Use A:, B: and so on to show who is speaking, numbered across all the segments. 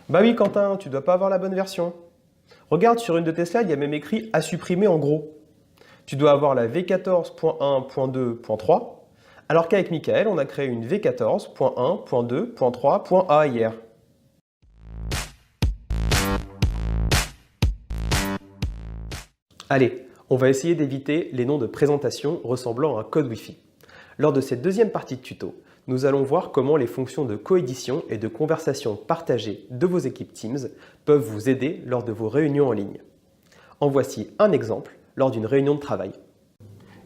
A: Bah oui Quentin, tu dois pas avoir la bonne version. Regarde sur une de tes slides, il y a même écrit à supprimer en gros. Tu dois avoir la V14.1.2.3, alors qu'avec Michael, on a créé une V14.1.2.3.A hier. Allez, on va essayer d'éviter les noms de présentation ressemblant à un code Wi-Fi. Lors de cette deuxième partie de tuto, nous allons voir comment les fonctions de coédition et de conversation partagée de vos équipes Teams peuvent vous aider lors de vos réunions en ligne. En voici un exemple lors d'une réunion de travail.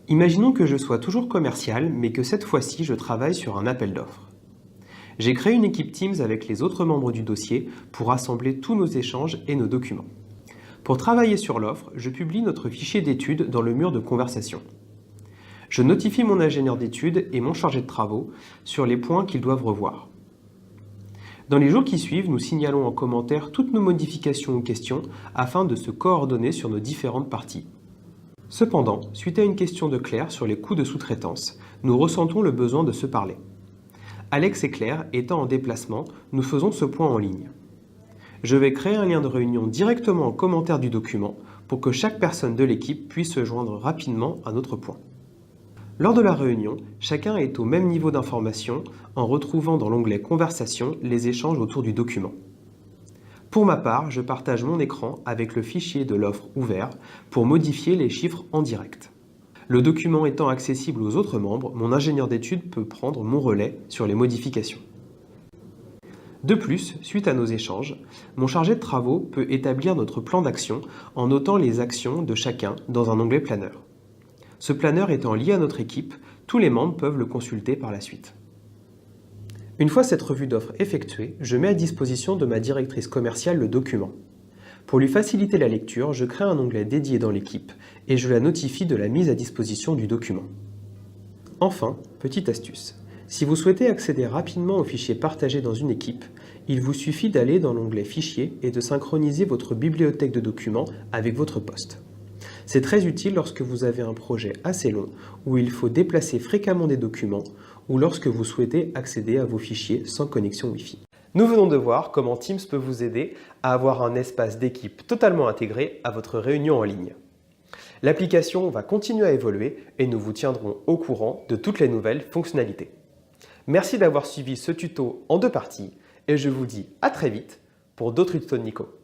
A: Imaginons que je sois toujours commercial, mais que cette fois-ci, je travaille sur un appel d'offres. J'ai créé une équipe Teams avec les autres membres du dossier pour rassembler tous nos échanges et nos documents. Pour travailler sur l'offre, je publie notre fichier d'études dans le mur de conversation. Je notifie mon ingénieur d'études et mon chargé de travaux sur les points qu'ils doivent revoir. Dans les jours qui suivent, nous signalons en commentaire toutes nos modifications ou questions afin de se coordonner sur nos différentes parties. Cependant, suite à une question de Claire sur les coûts de sous-traitance, nous ressentons le besoin de se parler. Alex et Claire étant en déplacement, nous faisons ce point en ligne. Je vais créer un lien de réunion directement en commentaire du document pour que chaque personne de l'équipe puisse se joindre rapidement à notre point. Lors de la réunion, chacun est au même niveau d'information en retrouvant dans l'onglet Conversation les échanges autour du document. Pour ma part, je partage mon écran avec le fichier de l'offre ouvert pour modifier les chiffres en direct. Le document étant accessible aux autres membres, mon ingénieur d'études peut prendre mon relais sur les modifications. De plus, suite à nos échanges, mon chargé de travaux peut établir notre plan d'action en notant les actions de chacun dans un onglet planeur. Ce planeur étant lié à notre équipe, tous les membres peuvent le consulter par la suite. Une fois cette revue d'offres effectuée, je mets à disposition de ma directrice commerciale le document. Pour lui faciliter la lecture, je crée un onglet dédié dans l'équipe et je la notifie de la mise à disposition du document. Enfin, petite astuce. Si vous souhaitez accéder rapidement aux fichiers partagés dans une équipe, il vous suffit d'aller dans l'onglet Fichiers et de synchroniser votre bibliothèque de documents avec votre poste. C'est très utile lorsque vous avez un projet assez long où il faut déplacer fréquemment des documents ou lorsque vous souhaitez accéder à vos fichiers sans connexion Wi-Fi. Nous venons de voir comment Teams peut vous aider à avoir un espace d'équipe totalement intégré à votre réunion en ligne. L'application va continuer à évoluer et nous vous tiendrons au courant de toutes les nouvelles fonctionnalités. Merci d'avoir suivi ce tuto en 2 parties et je vous dis à très vite pour d'autres tutos de Nico.